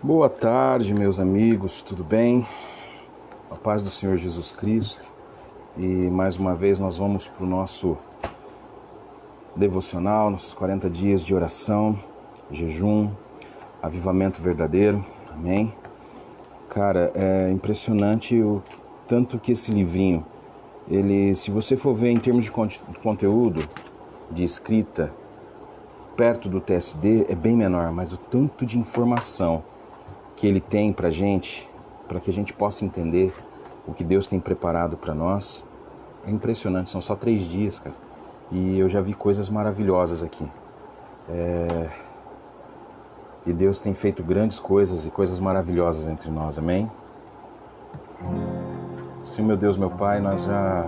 Boa tarde, meus amigos, tudo bem? A paz do Senhor Jesus Cristo. E mais uma vez nós vamos para o nosso devocional, nossos 40 dias de oração, jejum, avivamento verdadeiro, amém? Cara, é impressionante o tanto que esse livrinho, ele, se você for ver em termos de conteúdo, de escrita, perto do TSD é bem menor, mas o tanto de informação que ele tem pra gente, para que a gente possa entender o que Deus tem preparado para nós, é impressionante. São só 3 dias, cara, e eu já vi coisas maravilhosas aqui. E Deus tem feito grandes coisas e coisas maravilhosas entre nós, amém? Sim, meu Deus, meu Pai, nós já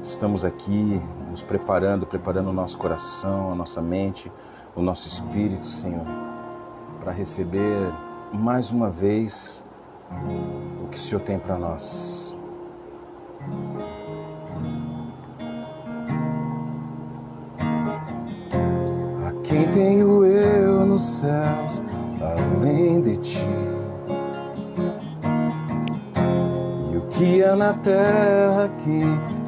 estamos aqui nos preparando o nosso coração, a nossa mente, o nosso espírito, Senhor, para receber mais uma vez o que o Senhor tem para nós. A quem tenho eu nos céus, além de ti? E o que há na terra que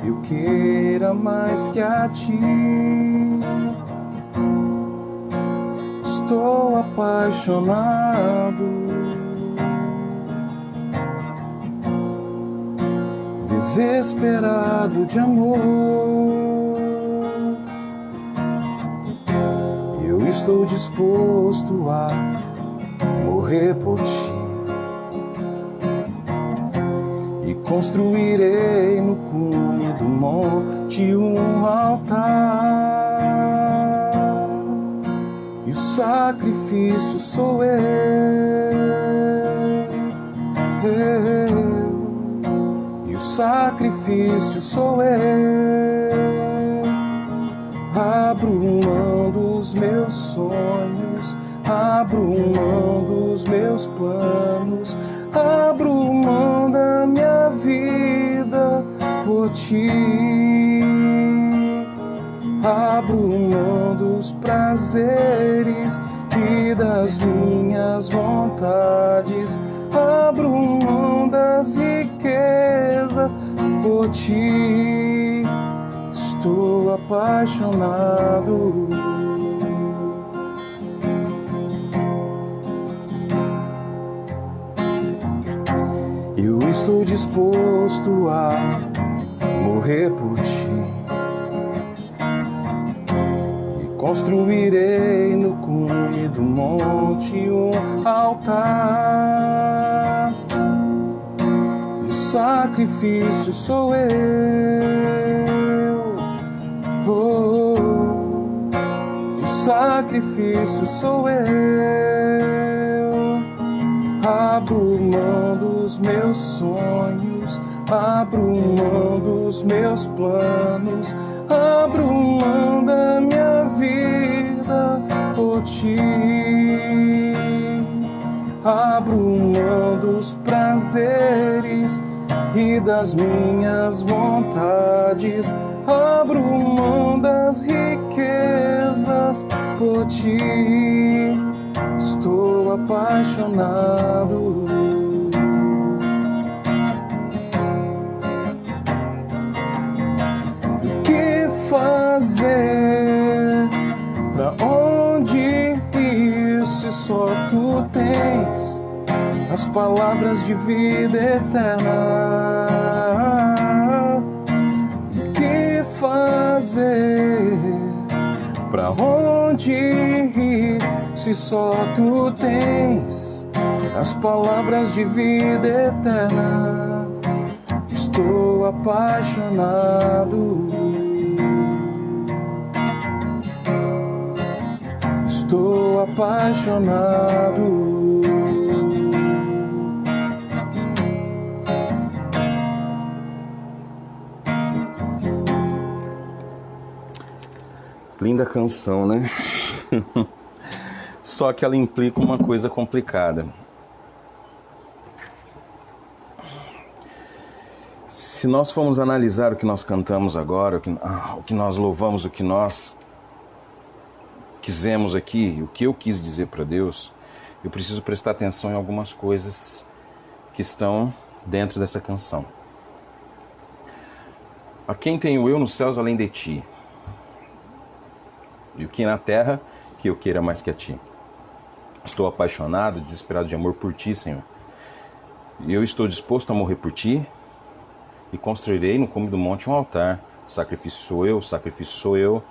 eu queira mais que a ti? Estou apaixonado, desesperado de amor. Eu estou disposto a morrer por ti e construirei no cume do monte um altar. E o sacrifício sou eu. E o sacrifício sou eu. Abro mão dos meus sonhos, abro mão dos meus planos, abro mão da minha vida por ti. Abro mão dos prazeres e das minhas vontades, abro mão das riquezas por ti. Estou apaixonado. Eu estou disposto a morrer por ti. Construirei no cume do monte um altar. E o sacrifício sou eu. Oh, e o sacrifício sou eu. Abro mão dos meus sonhos, abro mão dos meus planos, abro mão da minha vida por ti. Abro mão dos prazeres e das minhas vontades, abro mão das riquezas por ti. Estou apaixonado. Fazer, pra onde ir se só tu tens as palavras de vida eterna? O que fazer, pra onde ir se só tu tens as palavras de vida eterna? Estou apaixonado. Estou apaixonado. Linda canção, né? Só que ela implica uma coisa complicada. Se nós formos analisar o que nós cantamos agora, o que nós louvamos, o que nós quisemos aqui, o que eu quis dizer para Deus, eu preciso prestar atenção em algumas coisas que estão dentro dessa canção. A quem tenho eu nos céus além de ti? E o que na terra que eu queira mais que a ti? Estou apaixonado, desesperado de amor por ti, Senhor. E eu estou disposto a morrer por ti e construirei no cume do monte um altar. Sacrifício sou eu, sacrifício sou eu.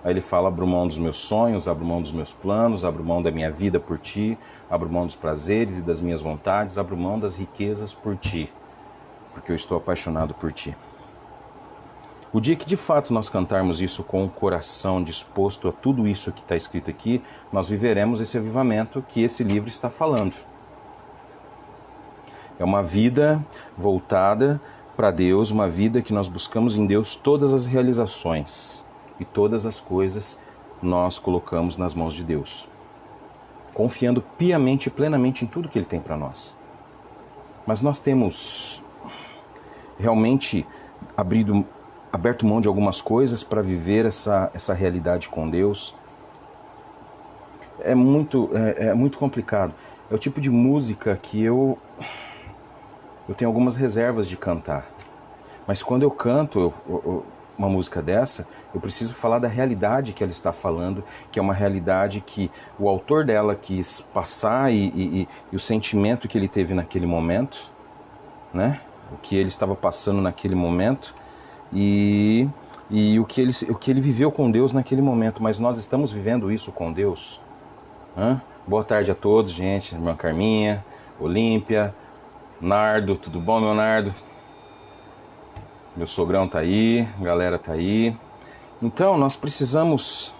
Aí ele fala, abro mão dos meus sonhos, abro mão dos meus planos, abro mão da minha vida por ti, abro mão dos prazeres e das minhas vontades, abro mão das riquezas por ti, porque eu estou apaixonado por ti. O dia que de fato nós cantarmos isso com o coração disposto a tudo isso que está escrito aqui, nós viveremos esse avivamento que esse livro está falando. É uma vida voltada para Deus, uma vida que nós buscamos em Deus todas as realizações e todas as coisas nós colocamos nas mãos de Deus, confiando piamente e plenamente em tudo que Ele tem para nós. Mas nós temos realmente aberto mão de algumas coisas para viver essa realidade com Deus. É muito complicado. É o tipo de música que eu tenho algumas reservas de cantar. Mas quando eu canto uma música dessa, eu preciso falar da realidade que ela está falando, que é uma realidade que o autor dela quis passar e o sentimento que ele teve naquele momento, né? O que ele estava passando naquele momento e o que ele viveu com Deus naquele momento. Mas nós estamos vivendo isso com Deus? Boa tarde a todos, gente. Irmã Carminha, Olímpia, Nardo, tudo bom, meu Nardo? Meu sogrão tá aí, a galera tá aí. Então, nós precisamos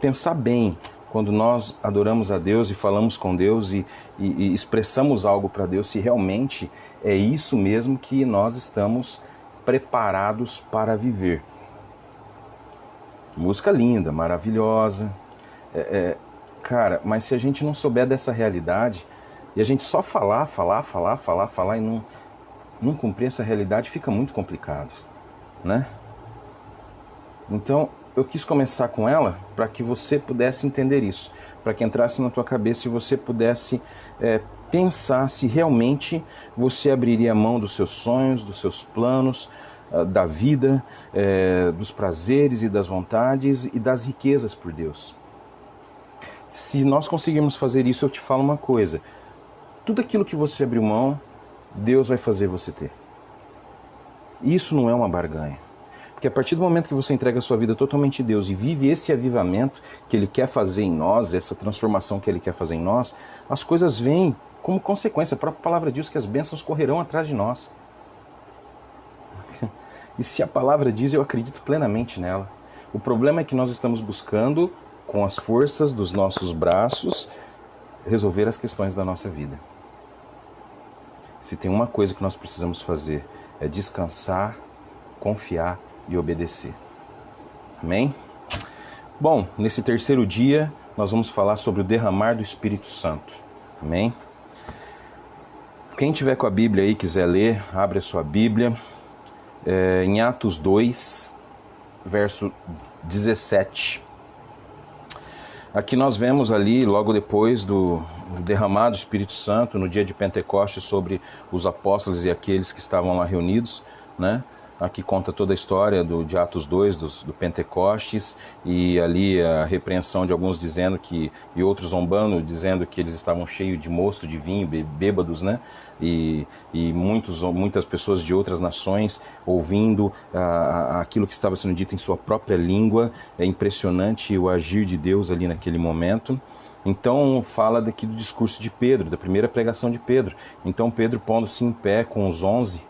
pensar bem quando nós adoramos a Deus e falamos com Deus e expressamos algo para Deus, se realmente é isso mesmo que nós estamos preparados para viver. Música linda, maravilhosa. Cara, mas se a gente não souber dessa realidade e a gente só falar e não cumprir essa realidade, fica muito complicado, né? Então, eu quis começar com ela para que você pudesse entender isso, para que entrasse na tua cabeça e você pudesse pensar se realmente você abriria mão dos seus sonhos, dos seus planos, da vida, dos prazeres e das vontades e das riquezas por Deus. Se nós conseguirmos fazer isso, eu te falo uma coisa: tudo aquilo que você abriu mão, Deus vai fazer você ter. Isso não é uma barganha. Porque a partir do momento que você entrega a sua vida totalmente a Deus e vive esse avivamento que Ele quer fazer em nós, essa transformação que Ele quer fazer em nós, as coisas vêm como consequência. A própria palavra diz que as bênçãos correrão atrás de nós. E se a palavra diz, eu acredito plenamente nela. O problema é que nós estamos buscando, com as forças dos nossos braços, resolver as questões da nossa vida. Se tem uma coisa que nós precisamos fazer, é descansar, confiar e obedecer. Amém? Bom, nesse terceiro dia, nós vamos falar sobre o derramar do Espírito Santo. Amém? Quem tiver com a Bíblia aí, quiser ler, abre a sua Bíblia. Em Atos 2, verso 17. Aqui nós vemos ali, logo depois do derramado do Espírito Santo, no dia de Pentecostes, sobre os apóstolos e aqueles que estavam lá reunidos, né? Aqui conta toda a história de Atos 2, do Pentecostes, e ali a repreensão de alguns dizendo que, e outros zombando, dizendo que eles estavam cheios de mosto, de vinho, bêbados, né? E muitas pessoas de outras nações ouvindo aquilo que estava sendo dito em sua própria língua. É impressionante o agir de Deus ali naquele momento. Então fala daqui do discurso de Pedro, da primeira pregação de Pedro. Então Pedro, pondo-se em pé com os 11,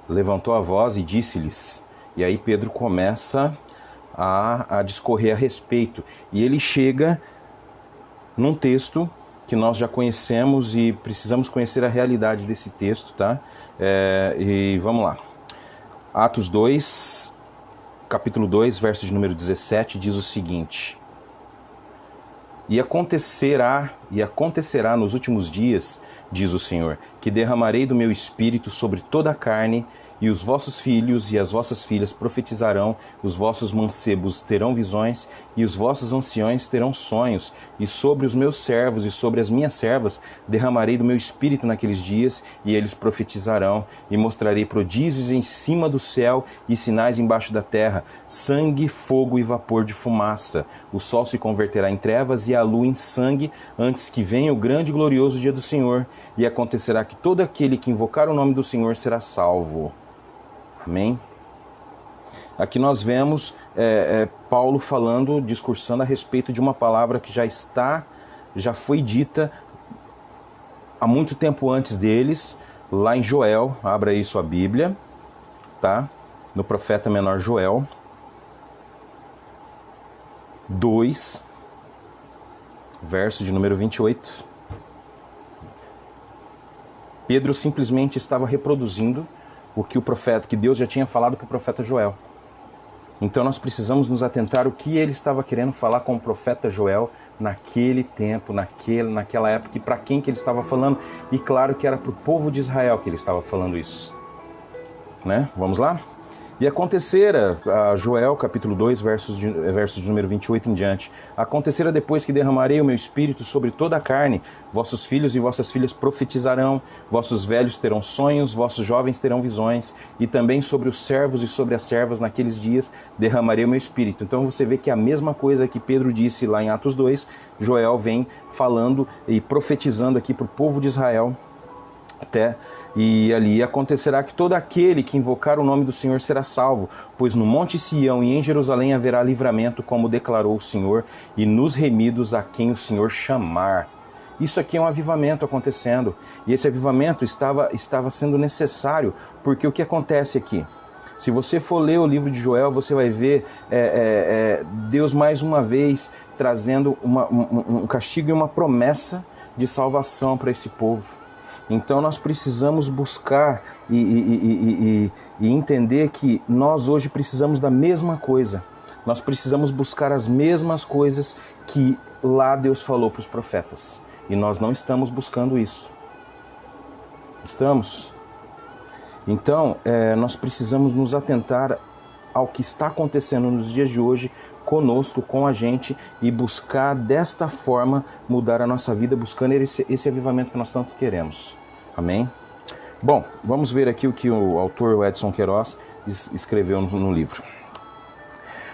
levantou a voz e disse-lhes. E aí Pedro começa a discorrer a respeito. E ele chega num texto que nós já conhecemos e precisamos conhecer a realidade desse texto, tá? E vamos lá. Atos 2, capítulo 2, verso de número 17, diz o seguinte: E acontecerá nos últimos dias, diz o Senhor, que derramarei do meu espírito sobre toda a carne, e os vossos filhos e as vossas filhas profetizarão, os vossos mancebos terão visões, e os vossos anciões terão sonhos, e sobre os meus servos e sobre as minhas servas derramarei do meu espírito naqueles dias, e eles profetizarão, e mostrarei prodígios em cima do céu e sinais embaixo da terra, sangue, fogo e vapor de fumaça. O sol se converterá em trevas e a lua em sangue, antes que venha o grande e glorioso dia do Senhor, e acontecerá que todo aquele que invocar o nome do Senhor será salvo. Amém? Aqui nós vemos Paulo falando, discursando a respeito de uma palavra que já foi dita há muito tempo antes deles, lá em Joel. Abra aí sua Bíblia, tá? No profeta menor Joel 2, verso de número 28. Pedro simplesmente estava reproduzindo o que que Deus já tinha falado para o profeta Joel. Então nós precisamos nos atentar o que ele estava querendo falar com o profeta Joel naquele tempo, naquela época, e para quem que ele estava falando. E claro que era para o povo de Israel que ele estava falando isso. Né? Vamos lá? E acontecera, Joel capítulo 2, versos de número 28 em diante, acontecera depois que derramarei o meu espírito sobre toda a carne, vossos filhos e vossas filhas profetizarão, vossos velhos terão sonhos, vossos jovens terão visões, e também sobre os servos e sobre as servas naqueles dias derramarei o meu espírito. Então você vê que a mesma coisa que Pedro disse lá em Atos 2, Joel vem falando e profetizando aqui para o povo de Israel, e ali acontecerá que todo aquele que invocar o nome do Senhor será salvo, pois no monte Sião e em Jerusalém haverá livramento, como declarou o Senhor, e nos remidos a quem o Senhor chamar. Isso aqui é um avivamento acontecendo, e esse avivamento estava sendo necessário, porque o que acontece aqui? Se você for ler o livro de Joel, você vai ver Deus mais uma vez trazendo um castigo e uma promessa de salvação para esse povo. Então nós precisamos buscar e entender que nós hoje precisamos da mesma coisa. Nós precisamos buscar as mesmas coisas que lá Deus falou para os profetas. E nós não estamos buscando isso. Estamos? Então nós precisamos nos atentar ao que está acontecendo nos dias de hoje conosco, com a gente, e buscar desta forma mudar a nossa vida, buscando esse avivamento que nós tanto queremos. Amém? Bom, vamos ver aqui o que o autor Edson Queiroz escreveu no livro.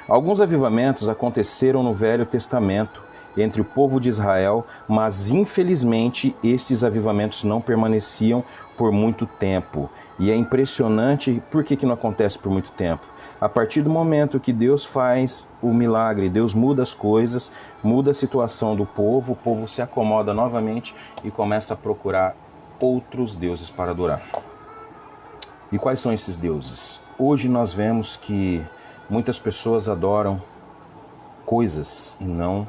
Alguns avivamentos aconteceram no Velho Testamento entre o povo de Israel, mas infelizmente estes avivamentos não permaneciam por muito tempo. E é impressionante por que não acontece por muito tempo. A partir do momento que Deus faz o milagre, Deus muda as coisas, muda a situação do povo, o povo se acomoda novamente e começa a procurar outros deuses para adorar. E quais são esses deuses? Hoje nós vemos que muitas pessoas adoram coisas e não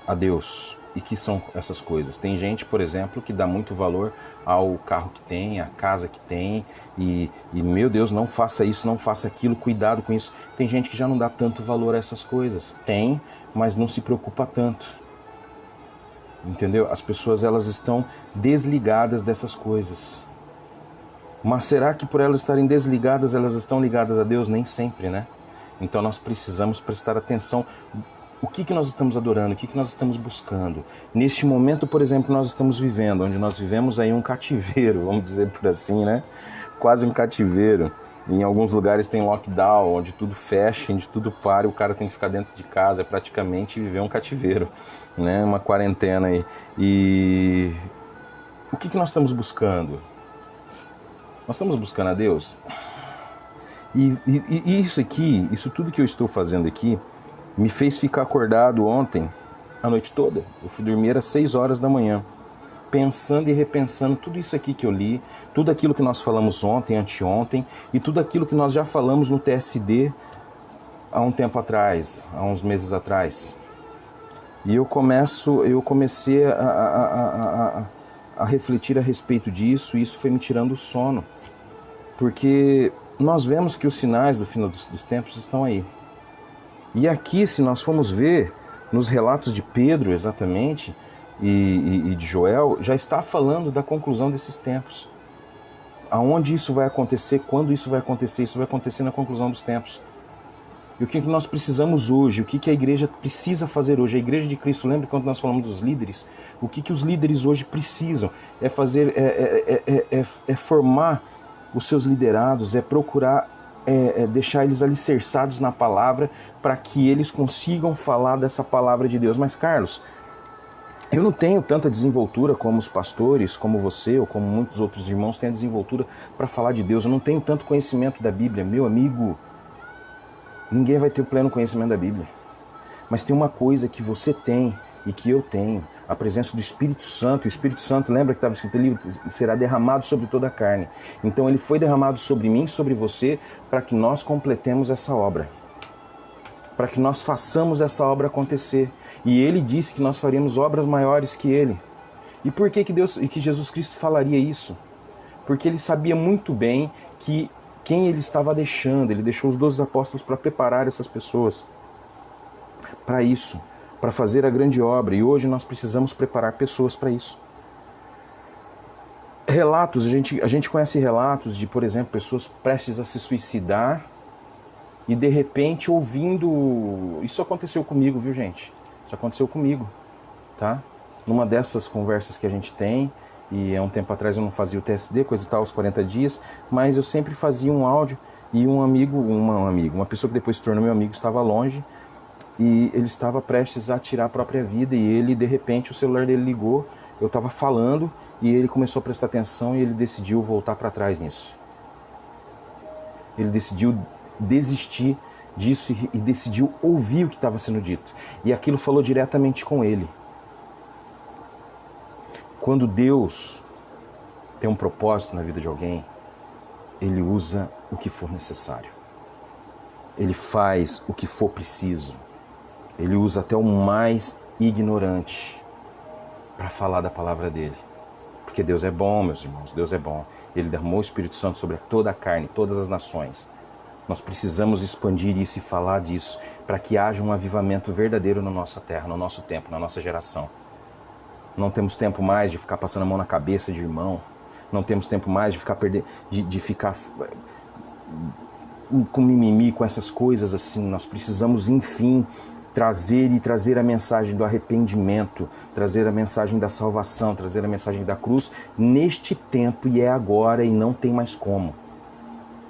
a Deus. E que são essas coisas? Tem gente, por exemplo, que dá muito valor ao carro que tem, à casa que tem, e meu Deus, não faça isso, não faça aquilo, cuidado com isso. Tem gente que já não dá tanto valor a essas coisas. Tem, mas não se preocupa tanto. Entendeu? As pessoas, elas estão desligadas dessas coisas. Mas será que por elas estarem desligadas, elas estão ligadas a Deus? Nem sempre, né? Então nós precisamos prestar atenção. O que nós estamos adorando? O que nós estamos buscando? Neste momento, por exemplo, nós estamos vivendo, onde nós vivemos aí um cativeiro, vamos dizer por assim, né? Quase um cativeiro. Em alguns lugares tem lockdown, onde tudo fecha, onde tudo para, e o cara tem que ficar dentro de casa, é praticamente viver um cativeiro, né? Uma quarentena aí. E o que nós estamos buscando? Nós estamos buscando a Deus? E isso aqui, isso tudo que eu estou fazendo aqui, me fez ficar acordado ontem, a noite toda. Eu fui dormir às 6 horas da manhã, pensando e repensando tudo isso aqui que eu li, tudo aquilo que nós falamos ontem, anteontem, e tudo aquilo que nós já falamos no TSD há um tempo atrás, há uns meses atrás. E eu comecei a refletir a respeito disso, e isso foi me tirando o sono. Porque nós vemos que os sinais do final dos tempos estão aí. E aqui, se nós formos ver, nos relatos de Pedro, exatamente, e de Joel, já está falando da conclusão desses tempos. aonde isso vai acontecer, quando isso vai acontecer na conclusão dos tempos. E o que nós precisamos hoje, o que a igreja precisa fazer hoje, a igreja de Cristo, lembra quando nós falamos dos líderes? O que os líderes hoje precisam é fazer, é formar os seus liderados, é procurar deixar eles alicerçados na palavra para que eles consigam falar dessa palavra de Deus. Mas, Carlos, eu não tenho tanta desenvoltura como os pastores, como você ou como muitos outros irmãos têm a desenvoltura para falar de Deus. Eu não tenho tanto conhecimento da Bíblia. Meu amigo, ninguém vai ter o pleno conhecimento da Bíblia. Mas tem uma coisa que você tem e que eu tenho, a presença do Espírito Santo. O Espírito Santo, lembra que estava escrito ali, será derramado sobre toda a carne. Então ele foi derramado sobre mim, sobre você, para que nós completemos essa obra. Para que nós façamos essa obra acontecer. E ele disse que nós faríamos obras maiores que ele. E por que Deus e que Jesus Cristo falaria isso? Porque ele sabia muito bem que quem ele estava deixando, ele deixou os 12 apóstolos para preparar essas pessoas para isso, para fazer a grande obra. E hoje nós precisamos preparar pessoas para isso. Relatos, a gente conhece relatos de, por exemplo, pessoas prestes a se suicidar e de repente ouvindo... Isso aconteceu comigo, viu, gente? Isso aconteceu comigo, tá? Numa dessas conversas que a gente tem, e há um tempo atrás eu não fazia o TSD, coisa e tal, aos 40 dias, mas eu sempre fazia um áudio e uma pessoa que depois se tornou meu amigo estava longe e ele estava prestes a tirar a própria vida e ele, de repente, o celular dele ligou, eu estava falando e ele começou a prestar atenção e ele decidiu voltar para trás nisso. Ele decidiu desistir disso e decidiu ouvir o que estava sendo dito. E aquilo falou diretamente com ele. Quando Deus tem um propósito na vida de alguém, ele usa o que for necessário. Ele faz o que for preciso. Ele usa até o mais ignorante para falar da palavra dele. Porque Deus é bom, meus irmãos, Deus é bom. Ele derramou o Espírito Santo sobre toda a carne, todas as nações. Nós precisamos expandir isso e falar disso para que haja um avivamento verdadeiro na nossa terra, no nosso tempo, na nossa geração. Não temos tempo mais de ficar passando a mão na cabeça de irmão. Não temos tempo mais de ficar de ficar com mimimi, com essas coisas assim. Nós precisamos, enfim, trazer a mensagem do arrependimento, trazer a mensagem da salvação, trazer a mensagem da cruz neste tempo, e é agora e não tem mais como.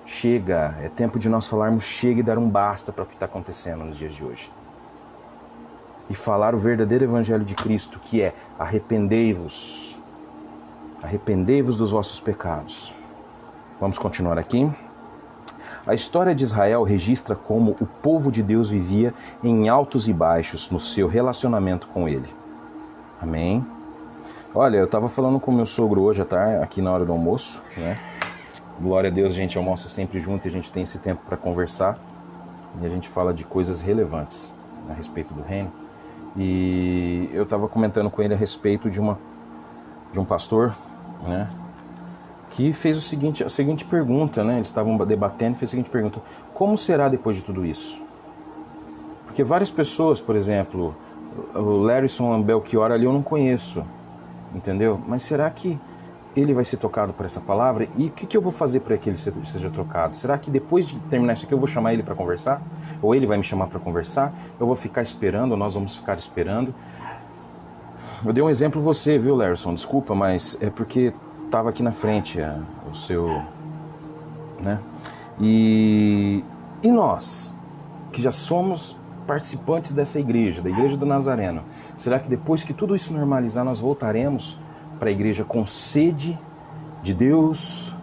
Chega, é tempo de nós falarmos chega e dar um basta para o que está acontecendo nos dias de hoje. E falar o verdadeiro evangelho de Cristo, que é arrependei-vos dos vossos pecados. Vamos continuar aqui. A história de Israel registra como o povo de Deus vivia em altos e baixos no seu relacionamento com ele. Amém? Olha, eu estava falando com meu sogro hoje à tarde, aqui na hora do almoço, né? Glória a Deus, a gente almoça sempre junto e a gente tem esse tempo para conversar. E a gente fala de coisas relevantes a respeito do reino. E eu estava comentando com ele a respeito de um pastor, né, que fez a seguinte pergunta, né? Eles estavam debatendo e fez a seguinte pergunta: como será depois de tudo isso? Porque várias pessoas, por exemplo, o Larryson Belchior ali eu não conheço, entendeu? Mas será que ele vai ser tocado por essa palavra? E o que eu vou fazer para que ele seja trocado? Será que depois de terminar isso aqui eu vou chamar ele para conversar? Ou ele vai me chamar para conversar? Eu vou ficar esperando, ou nós vamos ficar esperando? Eu dei um exemplo você, viu, Larson? Desculpa, mas é porque estava aqui na frente o seu... né? E nós, que já somos participantes dessa igreja, da Igreja do Nazareno, será que depois que tudo isso normalizar nós voltaremos para a igreja com sede de Deus,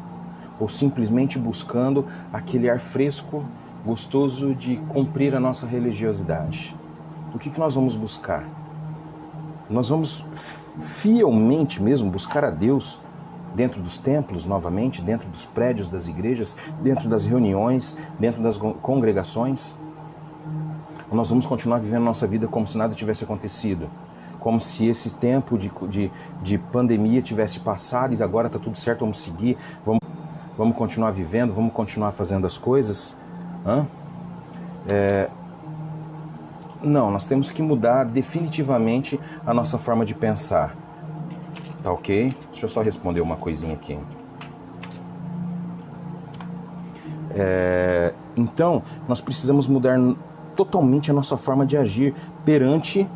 ou simplesmente buscando aquele ar fresco, gostoso de cumprir a nossa religiosidade? O que nós vamos buscar? Nós vamos fielmente mesmo buscar a Deus dentro dos templos novamente, dentro dos prédios das igrejas, dentro das reuniões, dentro das congregações? Ou nós vamos continuar vivendo nossa vida como se nada tivesse acontecido? Como se esse tempo de pandemia tivesse passado e agora está tudo certo, vamos seguir, vamos continuar vivendo, vamos continuar fazendo as coisas? Não, nós temos que mudar definitivamente a nossa forma de pensar. Tá ok? Deixa eu só responder uma coisinha aqui. Então, nós precisamos mudar totalmente a nossa forma de agir perante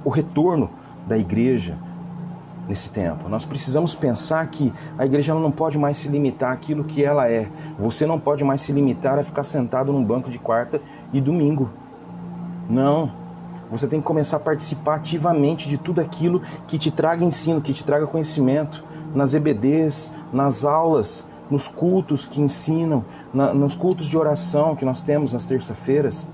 o retorno da igreja nesse tempo. Nós precisamos pensar que a igreja ela não pode mais se limitar àquilo que ela é. Você não pode mais se limitar a ficar sentado num banco de quarta e domingo. Não. Você tem que começar a participar ativamente de tudo aquilo que te traga ensino, que te traga conhecimento, nas EBDs, nas aulas, nos cultos que ensinam, nos cultos de oração que nós temos nas terça-feiras.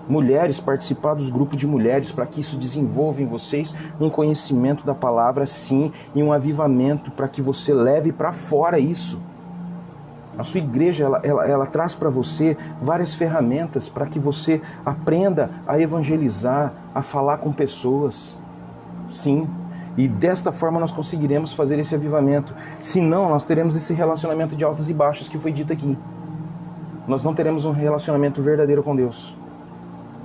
Mulheres, participar dos grupos de mulheres, para que isso desenvolva em vocês um conhecimento da palavra, sim, e um avivamento para que você leve para fora isso. A sua igreja, ela traz para você várias ferramentas para que você aprenda a evangelizar, a falar com pessoas. Sim, e desta forma nós conseguiremos fazer esse avivamento. Senão, nós teremos esse relacionamento de altos e baixos que foi dito aqui. Nós não teremos um relacionamento verdadeiro com Deus.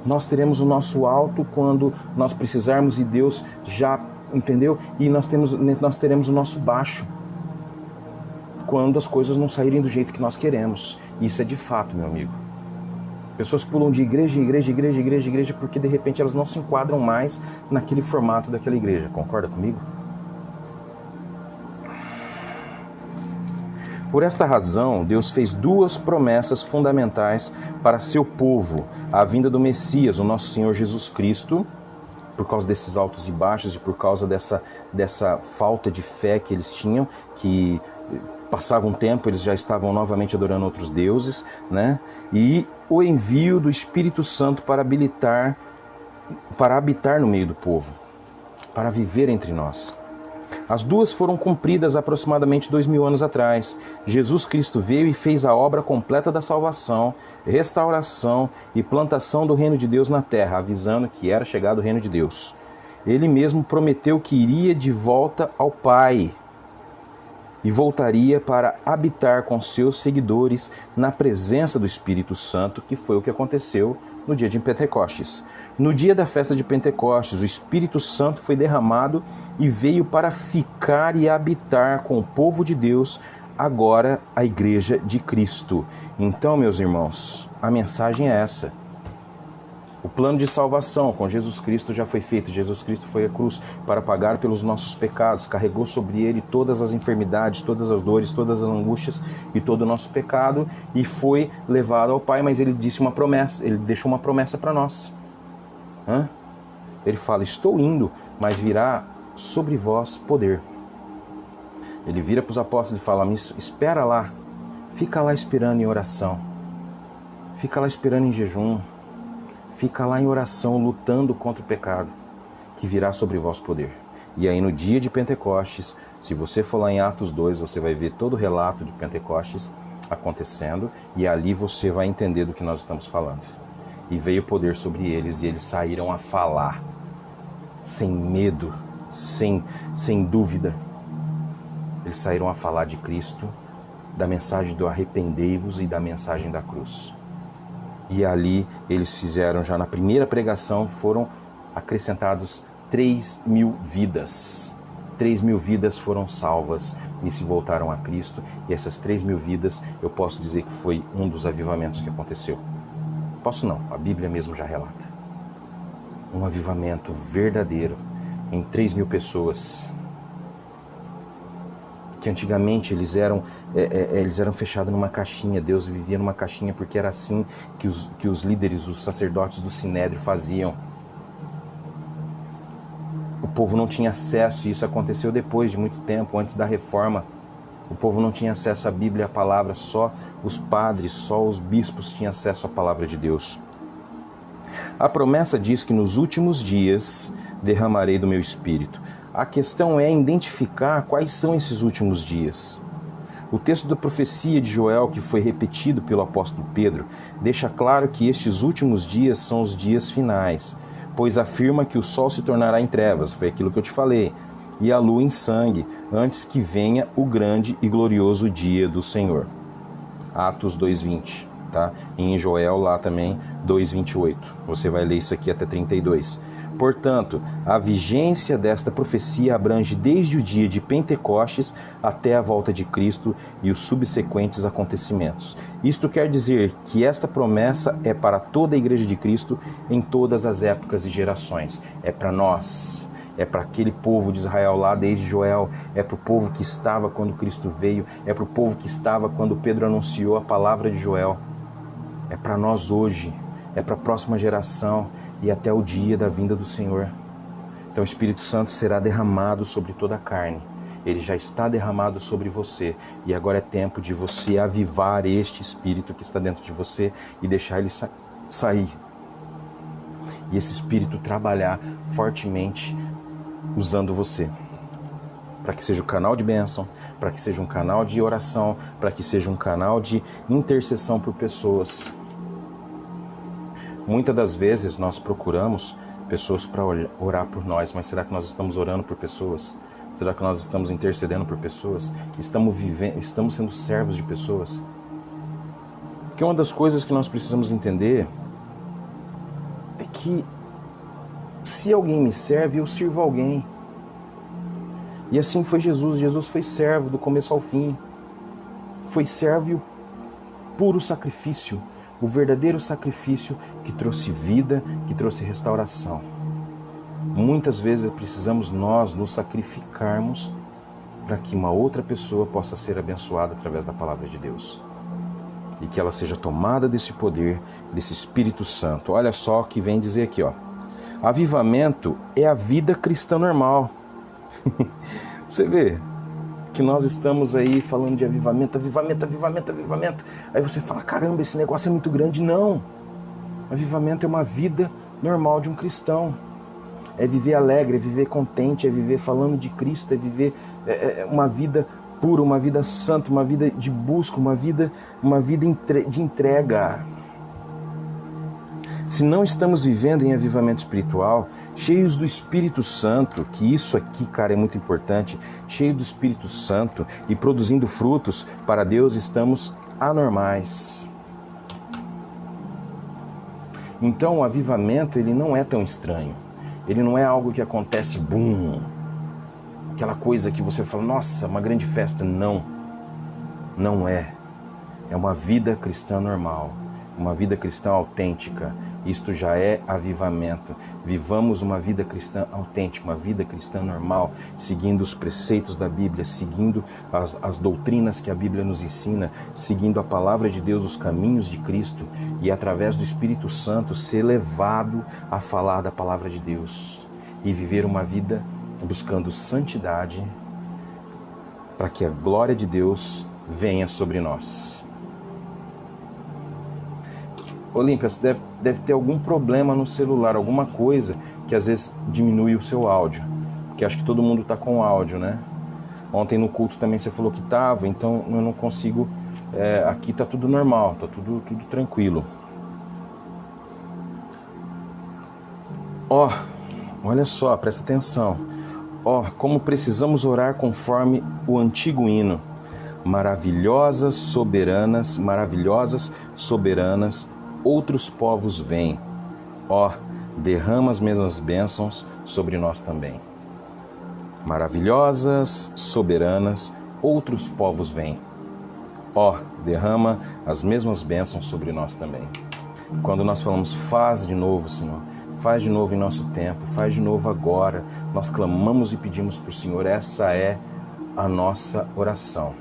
Nós teremos o nosso alto quando nós precisarmos e Deus já, entendeu? E nós teremos o nosso baixo quando as coisas não saírem do jeito que nós queremos. Isso é de fato, meu amigo. Pessoas pulam de igreja em igreja, igreja, igreja, igreja, porque de repente elas não se enquadram mais naquele formato daquela igreja. Concorda comigo? Por esta razão, Deus fez duas promessas fundamentais para seu povo: a vinda do Messias, o nosso Senhor Jesus Cristo, por causa desses altos e baixos e por causa dessa falta de fé que eles tinham, que passava um tempo, eles já estavam novamente adorando outros deuses, né? E o envio do Espírito Santo para habitar no meio do povo, para viver entre nós. As duas foram cumpridas aproximadamente 2000 anos atrás. Jesus Cristo veio e fez a obra completa da salvação, restauração e plantação do reino de Deus na terra, avisando que era chegado o reino de Deus. Ele mesmo prometeu que iria de volta ao Pai e voltaria para habitar com seus seguidores na presença do Espírito Santo, que foi o que aconteceu no dia de Pentecostes. No dia da festa de Pentecostes, o Espírito Santo foi derramado e veio para ficar e habitar com o povo de Deus, agora a Igreja de Cristo. Então, meus irmãos, a mensagem é essa. O plano de salvação com Jesus Cristo já foi feito. Jesus Cristo foi à cruz para pagar pelos nossos pecados, carregou sobre ele todas as enfermidades, todas as dores, todas as angústias e todo o nosso pecado e foi levado ao Pai, mas ele disse uma promessa, ele deixou uma promessa para nós. Ele fala: estou indo, mas virá sobre vós poder. Ele vira para os apóstolos e fala: me espera lá, fica lá esperando em oração, fica lá esperando em jejum, fica lá em oração, lutando contra o pecado, que virá sobre vós poder. E aí no dia de Pentecostes, se você for lá em Atos 2, você vai ver todo o relato de Pentecostes acontecendo, e ali você vai entender do que nós estamos falando. E veio poder sobre eles, e eles saíram a falar, sem medo, sem dúvida. Eles saíram a falar de Cristo, da mensagem do arrependei-vos e da mensagem da cruz. E ali eles fizeram, já na primeira pregação, foram acrescentados 3.000 vidas. 3.000 vidas foram salvas e se voltaram a Cristo. E essas 3.000 vidas, eu posso dizer que foi um dos avivamentos que aconteceu. Posso não, a Bíblia mesmo já relata. Um avivamento verdadeiro em 3.000 pessoas. Que antigamente eles eram fechados numa caixinha. Deus vivia numa caixinha porque era assim que os líderes, os sacerdotes do Sinédrio faziam. O povo não tinha acesso, e isso aconteceu depois de muito tempo, antes da reforma. O povo não tinha acesso à Bíblia e à palavra, só os padres, só os bispos tinham acesso à palavra de Deus. A promessa diz que nos últimos dias derramarei do meu Espírito. A questão é identificar quais são esses últimos dias. O texto da profecia de Joel, que foi repetido pelo apóstolo Pedro, deixa claro que estes últimos dias são os dias finais, pois afirma que o sol se tornará em trevas, foi aquilo que eu te falei, e a lua em sangue, antes que venha o grande e glorioso dia do Senhor. Atos 2:20. tá? Em Joel lá também 2:28. Você vai ler isso aqui até 32. Portanto, a vigência desta profecia abrange desde o dia de Pentecostes até a volta de Cristo e os subsequentes acontecimentos. Isto quer dizer que esta promessa é para toda a Igreja de Cristo em todas as épocas e gerações. É para nós, é para aquele povo de Israel lá desde Joel, é para o povo que estava quando Cristo veio, é para o povo que estava quando Pedro anunciou a palavra de Joel. É para nós hoje, é para a próxima geração e até o dia da vinda do Senhor. Então o Espírito Santo será derramado sobre toda a carne. Ele já está derramado sobre você e agora é tempo de você avivar este Espírito que está dentro de você e deixar ele sair. E esse Espírito trabalhar fortemente usando você. Para que seja um canal de bênção, para que seja um canal de oração, para que seja um canal de intercessão por pessoas. Muitas das vezes nós procuramos pessoas para orar por nós, mas será que nós estamos orando por pessoas? Será que nós estamos intercedendo por pessoas? Estamos sendo servos de pessoas? Porque uma das coisas que nós precisamos entender é que se alguém me serve, eu sirvo alguém. E assim foi Jesus. Jesus foi servo do começo ao fim. Foi servo e o puro sacrifício, o verdadeiro sacrifício que trouxe vida, que trouxe restauração. Muitas vezes precisamos nós nos sacrificarmos para que uma outra pessoa possa ser abençoada através da palavra de Deus. E que ela seja tomada desse poder, desse Espírito Santo. Olha só o que vem dizer aqui, ó. Avivamento é a vida cristã normal. Você vê que nós estamos aí falando de avivamento. Aí você fala, caramba, esse negócio é muito grande. Não. Avivamento é uma vida normal de um cristão. É viver alegre, é viver contente, é viver falando de Cristo, é viver uma vida pura, uma vida santa, uma vida de busca, uma vida de entrega. Se não estamos vivendo em avivamento espiritual, cheios do Espírito Santo, que isso aqui, cara, é muito importante, cheio do Espírito Santo e produzindo frutos para Deus, estamos anormais. Então o avivamento, ele não é tão estranho. Ele não é algo que acontece, bum, aquela coisa que você fala, nossa, uma grande festa. Não, não é. É uma vida cristã normal, uma vida cristã autêntica. Isto já é avivamento. Vivamos uma vida cristã autêntica, uma vida cristã normal, seguindo os preceitos da Bíblia, seguindo as doutrinas que a Bíblia nos ensina, seguindo a palavra de Deus, os caminhos de Cristo, e através do Espírito Santo ser levado a falar da palavra de Deus e viver uma vida buscando santidade para que a glória de Deus venha sobre nós. Olímpia, você deve ter algum problema no celular, alguma coisa que às vezes diminui o seu áudio, porque acho que todo mundo está com áudio, né? Ontem no culto também você falou que estava, então eu não consigo, aqui está tudo normal, está tudo tranquilo. Olha só, presta atenção. Como precisamos orar conforme o antigo hino. Maravilhosas, soberanas, outros povos vêm. Derrama as mesmas bênçãos sobre nós também. Maravilhosas, soberanas, outros povos vêm. Derrama as mesmas bênçãos sobre nós também. Quando nós falamos, faz de novo, Senhor, faz de novo em nosso tempo, faz de novo agora, nós clamamos e pedimos para o Senhor, essa é a nossa oração.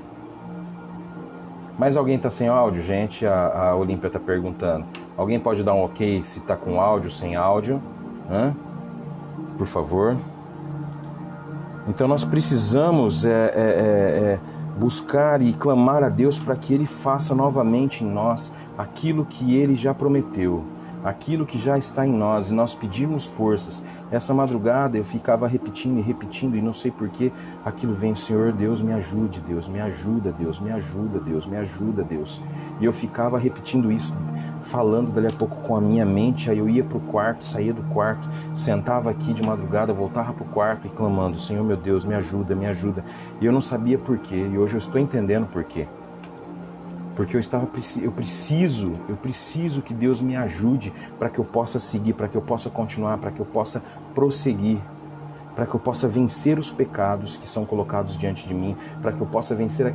Mas alguém está sem áudio, gente? A Olímpia está perguntando. Alguém pode dar um ok se está com áudio, sem áudio? Por favor. Então nós precisamos buscar e clamar a Deus para que Ele faça novamente em nós aquilo que Ele já prometeu, aquilo que já está em nós, e nós pedimos forças. Essa madrugada eu ficava repetindo e não sei porquê, aquilo vem, Senhor, Deus me ajude, Deus me ajuda, Deus me ajuda, Deus me ajuda, Deus. E eu ficava repetindo isso, falando dali a pouco com a minha mente, aí eu ia para o quarto, saía do quarto, sentava aqui de madrugada, voltava para o quarto e clamando, Senhor, meu Deus, me ajuda, me ajuda. E eu não sabia porquê, e hoje eu estou entendendo porquê. Porque eu preciso que Deus me ajude para que eu possa seguir, para que eu possa continuar, para que eu possa prosseguir, para que eu possa vencer os pecados que são colocados diante de mim, para que eu possa vencer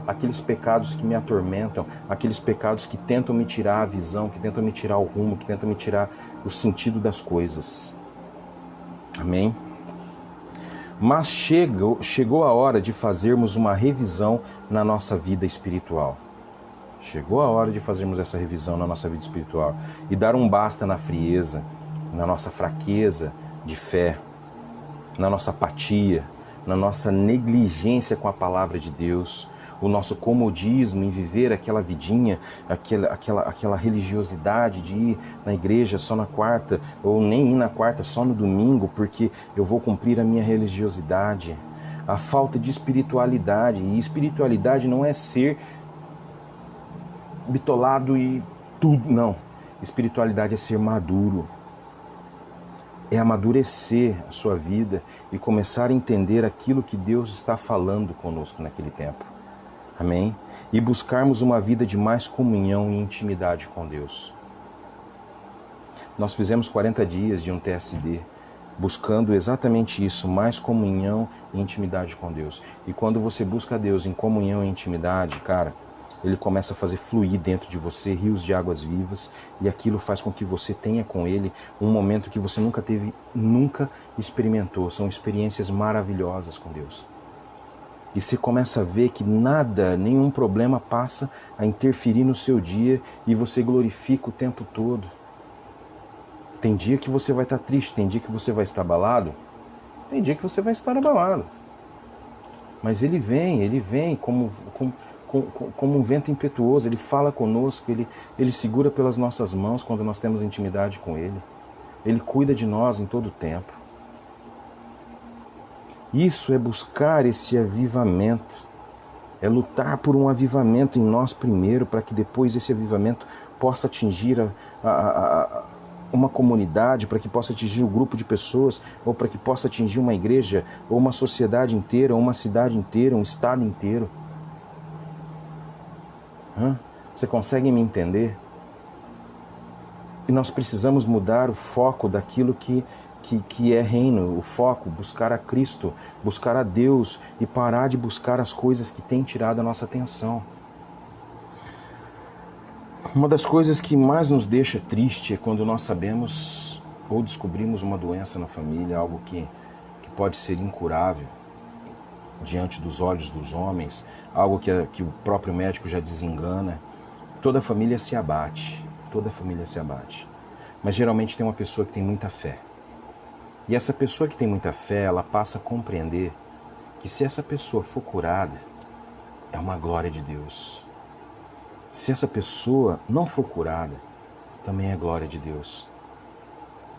aqueles pecados que me atormentam, aqueles pecados que tentam me tirar a visão, que tentam me tirar o rumo, que tentam me tirar o sentido das coisas. Amém? Mas chegou a hora de fazermos uma revisão na nossa vida espiritual. Chegou a hora de fazermos essa revisão na nossa vida espiritual e dar um basta na frieza, na nossa fraqueza de fé, na nossa apatia, na nossa negligência com a palavra de Deus, o nosso comodismo em viver aquela vidinha, aquela religiosidade de ir na igreja só na quarta, ou nem ir na quarta, só no domingo, porque eu vou cumprir a minha religiosidade. A falta de espiritualidade, e espiritualidade não é ser bitolado e tudo, não. Espiritualidade é ser maduro, é amadurecer a sua vida e começar a entender aquilo que Deus está falando conosco naquele tempo. Amém? E buscarmos uma vida de mais comunhão e intimidade com Deus. Nós fizemos 40 dias de um TSD, buscando exatamente isso, mais comunhão e intimidade com Deus. E quando você busca Deus em comunhão e intimidade, cara, Ele começa a fazer fluir dentro de você rios de águas vivas, e aquilo faz com que você tenha com Ele um momento que você nunca experimentou. São experiências maravilhosas com Deus. E você começa a ver que nada, nenhum problema passa a interferir no seu dia e você glorifica o tempo todo. Tem dia que você vai estar triste, tem dia que você vai estar abalado, tem dia que você vai estar abalado. Mas Ele vem como um vento impetuoso, Ele fala conosco, Ele segura pelas nossas mãos quando nós temos intimidade com Ele. Ele cuida de nós em todo o tempo. Isso é buscar esse avivamento, é lutar por um avivamento em nós primeiro, para que depois esse avivamento possa atingir uma comunidade, para que possa atingir um grupo de pessoas, ou para que possa atingir uma igreja, ou uma sociedade inteira, ou uma cidade inteira, um estado inteiro. Você consegue me entender? E nós precisamos mudar o foco daquilo que é reino, o foco, buscar a Cristo, buscar a Deus e parar de buscar as coisas que têm tirado a nossa atenção. Uma das coisas que mais nos deixa triste é quando nós sabemos ou descobrimos uma doença na família, algo que pode ser incurável diante dos olhos dos homens, algo que o próprio médico já desengana. Toda a família se abate, Mas geralmente tem uma pessoa que tem muita fé. E essa pessoa que tem muita fé, ela passa a compreender que se essa pessoa for curada, é uma glória de Deus. Se essa pessoa não for curada, também é glória de Deus.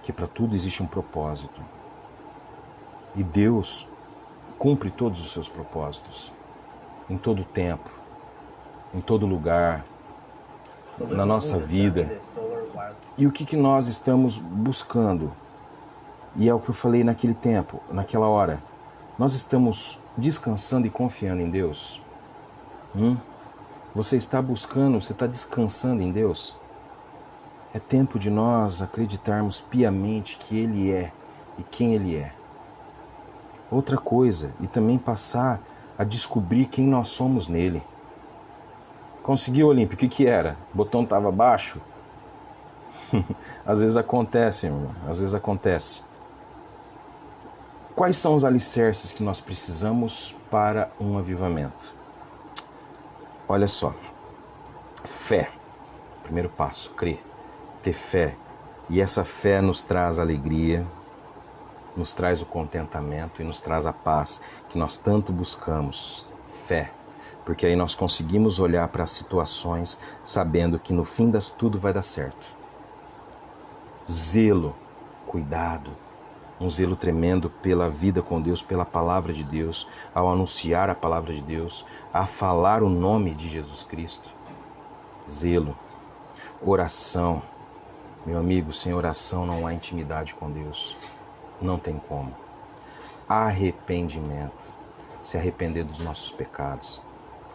Que para tudo existe um propósito. E Deus cumpre todos os seus propósitos. Em todo tempo, em todo lugar, na nossa vida. E o que nós estamos buscando? E é o que eu falei naquele tempo, naquela hora. Nós estamos descansando e confiando em Deus? Você está buscando, você está descansando em Deus? É tempo de nós acreditarmos piamente que Ele é e quem Ele é. Outra coisa, e também passar a descobrir quem nós somos nele. Conseguiu, Olímpio? O que era? O botão estava baixo? Às vezes acontece, irmão. Às vezes acontece. Quais são os alicerces que nós precisamos para um avivamento? Olha só. Fé. Primeiro passo, crer. Ter fé. E essa fé nos traz alegria, nos traz o contentamento e nos traz a paz que nós tanto buscamos. Fé. Porque aí nós conseguimos olhar para as situações sabendo que no fim tudo vai dar certo. Zelo, cuidado, um zelo tremendo pela vida com Deus, pela palavra de Deus, ao anunciar a palavra de Deus, a falar o nome de Jesus Cristo. Zelo, oração. Meu amigo, sem oração não há intimidade com Deus. Não tem como. Arrependimento. Se arrepender dos nossos pecados.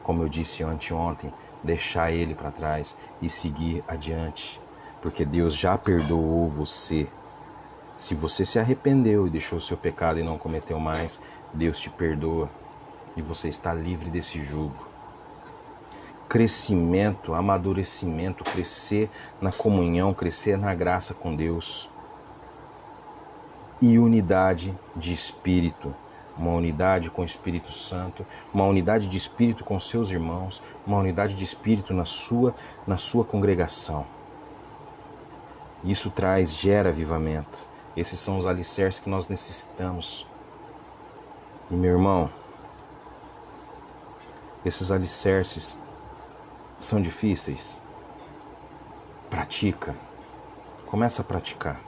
Como eu disse anteontem, deixar ele para trás e seguir adiante, porque Deus já perdoou você. Se você se arrependeu e deixou o seu pecado e não cometeu mais, Deus te perdoa e você está livre desse jugo. Crescimento, amadurecimento, crescer na comunhão, crescer na graça com Deus e unidade de espírito. Uma unidade com o Espírito Santo, uma unidade de espírito com seus irmãos, uma unidade de espírito na sua congregação. Isso gera avivamento. Esses são os alicerces que nós necessitamos. E meu irmão, esses alicerces são difíceis. Pratica. Começa a praticar,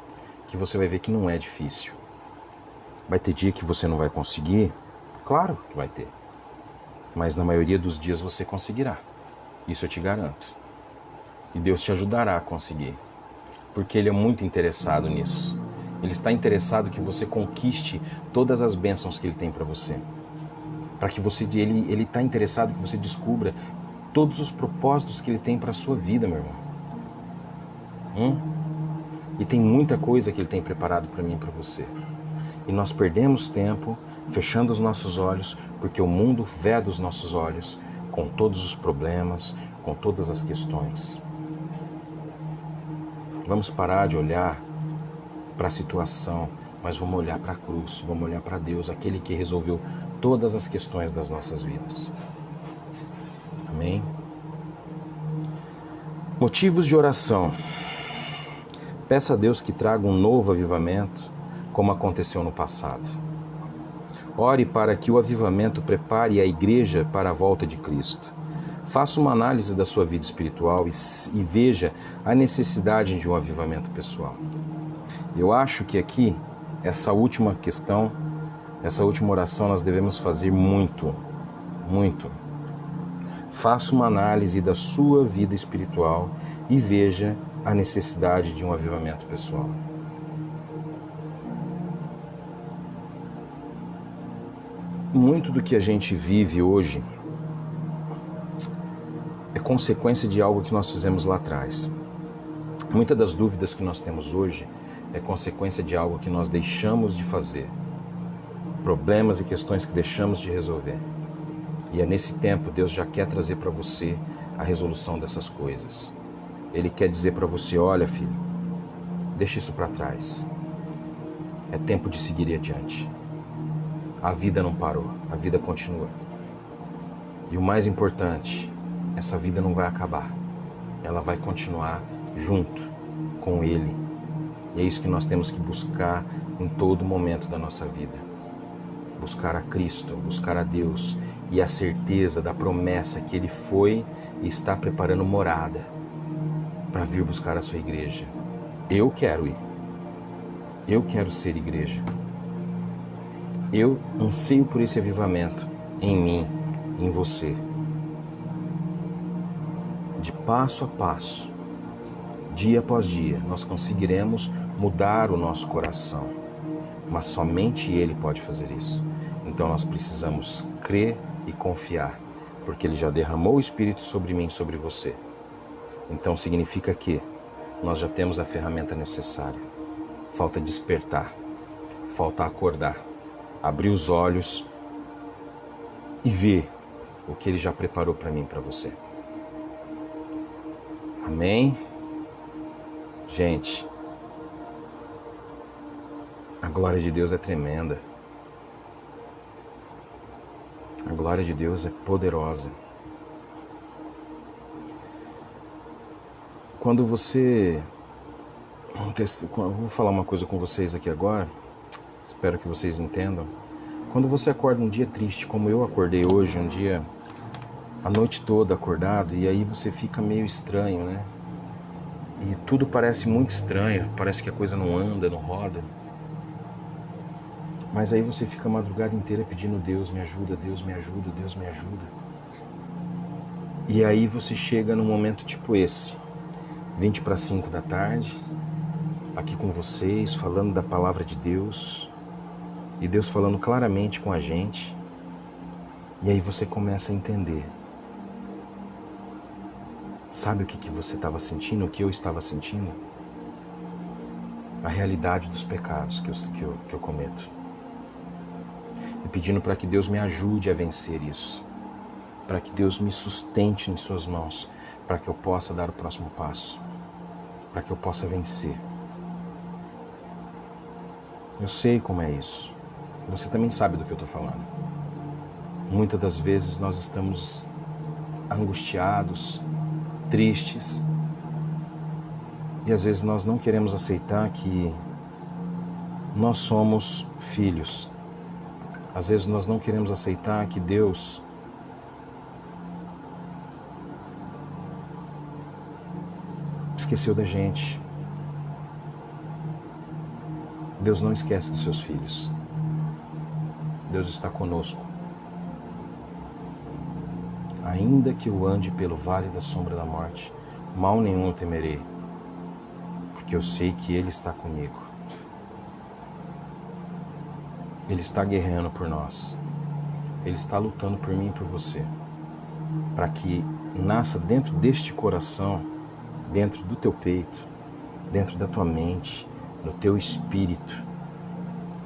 que você vai ver que não é difícil. Vai ter dia que você não vai conseguir? Claro que vai ter. Mas na maioria dos dias você conseguirá. Isso eu te garanto. E Deus te ajudará a conseguir. Porque Ele é muito interessado nisso. Ele está interessado que você conquiste todas as bênçãos que Ele tem para você. Para que você, Ele está interessado que você descubra todos os propósitos que Ele tem para a sua vida, meu irmão. E tem muita coisa que Ele tem preparado para mim e para você. E nós perdemos tempo fechando os nossos olhos, porque o mundo veda os nossos olhos com todos os problemas, com todas as questões. Vamos parar de olhar para a situação, mas vamos olhar para a cruz, vamos olhar para Deus, aquele que resolveu todas as questões das nossas vidas. Amém? Motivos de oração. Peça a Deus que traga um novo avivamento, como aconteceu no passado. Ore para que o avivamento prepare a igreja para a volta de Cristo. Faça uma análise da sua vida espiritual e veja a necessidade de um avivamento pessoal. Eu acho que aqui, essa última questão, essa última oração, nós devemos fazer muito. Faça uma análise da sua vida espiritual e veja a necessidade de um avivamento pessoal. Muito do que a gente vive hoje é consequência de algo que nós fizemos lá atrás. Muitas das dúvidas que nós temos hoje é consequência de algo que nós deixamos de fazer. Problemas e questões que deixamos de resolver. E é nesse tempo Deus já quer trazer para você a resolução dessas coisas. Ele quer dizer para você, olha filho, deixa isso para trás. É tempo de seguir adiante. A vida não parou, a vida continua. E o mais importante, essa vida não vai acabar. Ela vai continuar junto com Ele. E é isso que nós temos que buscar em todo momento da nossa vida. Buscar a Cristo, buscar a Deus e a certeza da promessa que Ele foi e está preparando morada para vir buscar a sua igreja. Eu quero ir. Eu quero ser igreja. Eu anseio por esse avivamento em mim, em você. De passo a passo, dia após dia, nós conseguiremos mudar o nosso coração. Mas somente Ele pode fazer isso. Então nós precisamos crer e confiar, porque Ele já derramou o Espírito sobre mim e sobre você. Então significa que nós já temos a ferramenta necessária. Falta despertar, falta acordar, abrir os olhos e ver o que Ele já preparou para mim e para você. Amém? Gente, a glória de Deus é tremenda. A glória de Deus é poderosa. Quando você... Eu vou falar uma coisa com vocês aqui agora. Espero que vocês entendam. Quando você acorda um dia triste, como eu acordei hoje, um dia, a noite toda acordado, e aí você fica meio estranho, né? E tudo parece muito estranho, parece que a coisa não anda, não roda. Mas aí você fica a madrugada inteira pedindo, Deus me ajuda, Deus me ajuda, Deus me ajuda. E aí você chega num momento tipo esse, 20 para 5 da tarde, aqui com vocês, falando da palavra de Deus, e Deus falando claramente com a gente, e aí você começa a entender Sabe o que você estava sentindo, o que eu estava sentindo? A realidade dos pecados que eu cometo. E pedindo para que Deus me ajude a vencer isso. Para que Deus me sustente em suas mãos. Para que eu possa dar o próximo passo. Para que eu possa vencer. Eu sei como é isso. Você também sabe do que eu estou falando. Muitas das vezes nós estamos angustiados, tristes. E às vezes nós não queremos aceitar que nós somos filhos. Às vezes nós não queremos aceitar que Deus esqueceu da gente. Deus não esquece dos seus filhos. Deus está conosco. Ainda que eu ande pelo vale da sombra da morte, mal nenhum eu temerei, porque eu sei que Ele está comigo. Ele está guerreando por nós. Ele está lutando por mim e por você, para que nasça dentro deste coração, dentro do teu peito, dentro da tua mente, no teu espírito,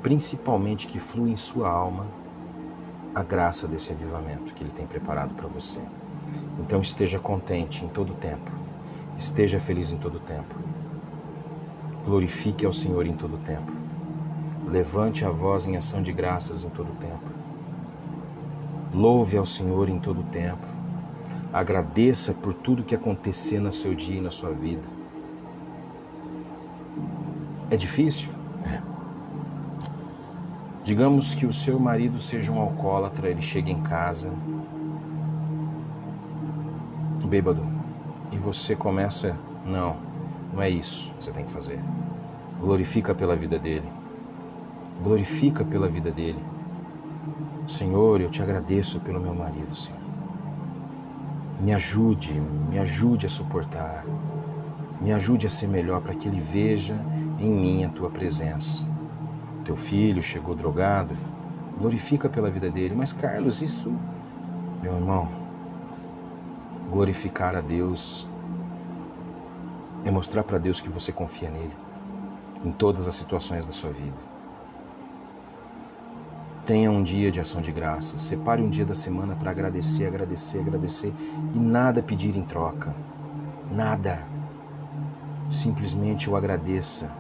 principalmente que flua em sua alma a graça desse avivamento que Ele tem preparado para você. Então esteja contente em todo o tempo, esteja feliz em todo o tempo, glorifique ao Senhor em todo o tempo, levante a voz em ação de graças em todo o tempo, louve ao Senhor em todo o tempo, agradeça por tudo que acontecer no seu dia e na sua vida. É difícil? É. Digamos que o seu marido seja um alcoólatra, ele chega em casa, bêbado, e você começa, não é isso que você tem que fazer. Glorifica pela vida dele. Glorifica pela vida dele. Senhor, eu te agradeço pelo meu marido, Senhor. Me ajude a suportar. Me ajude a ser melhor para que ele veja em mim a tua presença. Teu filho chegou drogado, glorifica pela vida dele. Mas Carlos, isso, meu irmão, glorificar a Deus é mostrar para Deus que você confia nele em todas as situações da sua vida. Tenha um dia de ação de graças, separe um dia da semana para agradecer e nada pedir em troca, nada, simplesmente o agradeça.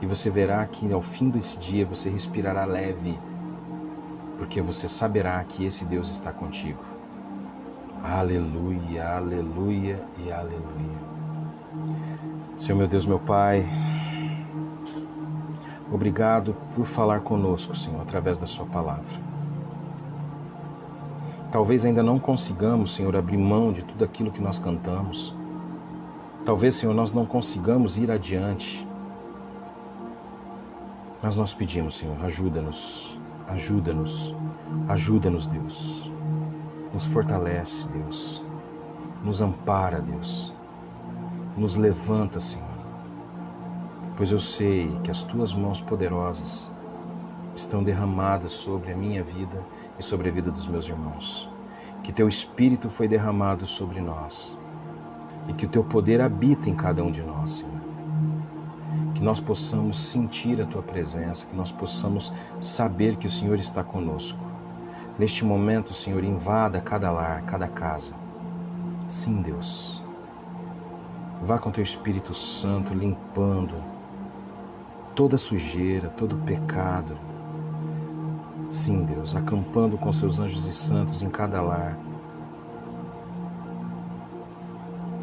E você verá que ao fim desse dia você respirará leve, porque você saberá que esse Deus está contigo. Aleluia, aleluia e aleluia. Senhor meu Deus, meu Pai, obrigado por falar conosco, Senhor, através da sua palavra. Talvez ainda não consigamos, Senhor, abrir mão de tudo aquilo que nós cantamos. Talvez, Senhor, nós não consigamos ir adiante. Mas nós pedimos, Senhor, ajuda-nos, Deus. Nos fortalece, Deus. Nos ampara, Deus. Nos levanta, Senhor. Pois eu sei que as tuas mãos poderosas estão derramadas sobre a minha vida e sobre a vida dos meus irmãos. Que teu Espírito foi derramado sobre nós e que o teu poder habita em cada um de nós, Senhor. Que nós possamos sentir a tua presença, que nós possamos saber que o Senhor está conosco. Neste momento, Senhor, invada cada lar, cada casa. Sim, Deus. Vá com teu Espírito Santo limpando toda sujeira, todo pecado. Sim, Deus, acampando com seus anjos e santos em cada lar.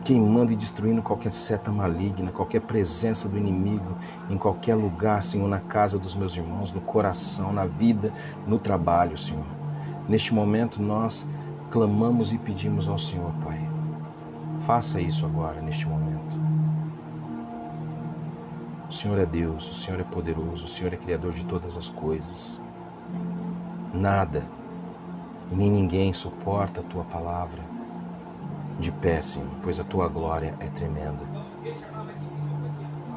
Queimando e destruindo qualquer seta maligna, qualquer presença do inimigo, em qualquer lugar, Senhor, na casa dos meus irmãos, no coração, na vida, no trabalho, Senhor. Neste momento nós clamamos e pedimos ao Senhor, Pai. Faça isso agora, neste momento. O Senhor é Deus, o Senhor é poderoso, o Senhor é Criador de todas as coisas. Nada, nem ninguém suporta a Tua palavra de pé, Senhor, pois a Tua glória é tremenda.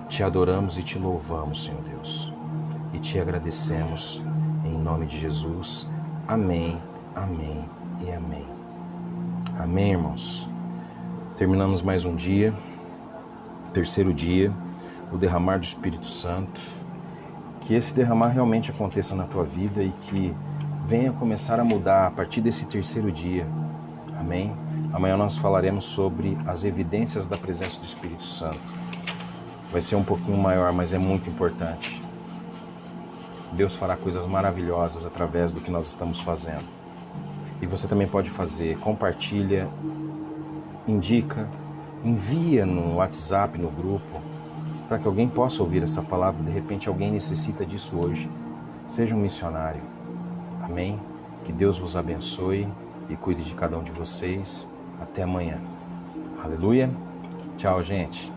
Te adoramos e te louvamos, Senhor Deus, e te agradecemos em nome de Jesus. Amém, amém e amém. Amém, irmãos. Terminamos mais um dia, terceiro dia, o derramar do Espírito Santo. Que esse derramar realmente aconteça na tua vida e que venha começar a mudar a partir desse terceiro dia. Amém? Amanhã nós falaremos sobre as evidências da presença do Espírito Santo. Vai ser um pouquinho maior, mas é muito importante. Deus fará coisas maravilhosas através do que nós estamos fazendo. E você também pode fazer, compartilha, indica, envia no WhatsApp, no grupo, para que alguém possa ouvir essa palavra. De repente alguém necessita disso hoje. Seja um missionário. Amém? Que Deus vos abençoe e cuide de cada um de vocês. Até amanhã. Aleluia. Tchau, gente.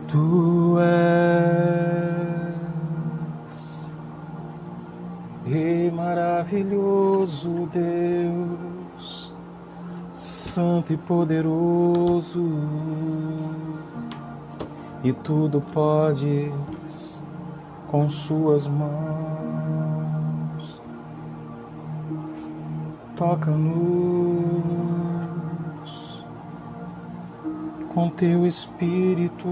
Tu és maravilhoso Deus, santo e poderoso, e tudo podes com suas mãos. Toca-nos com teu Espírito.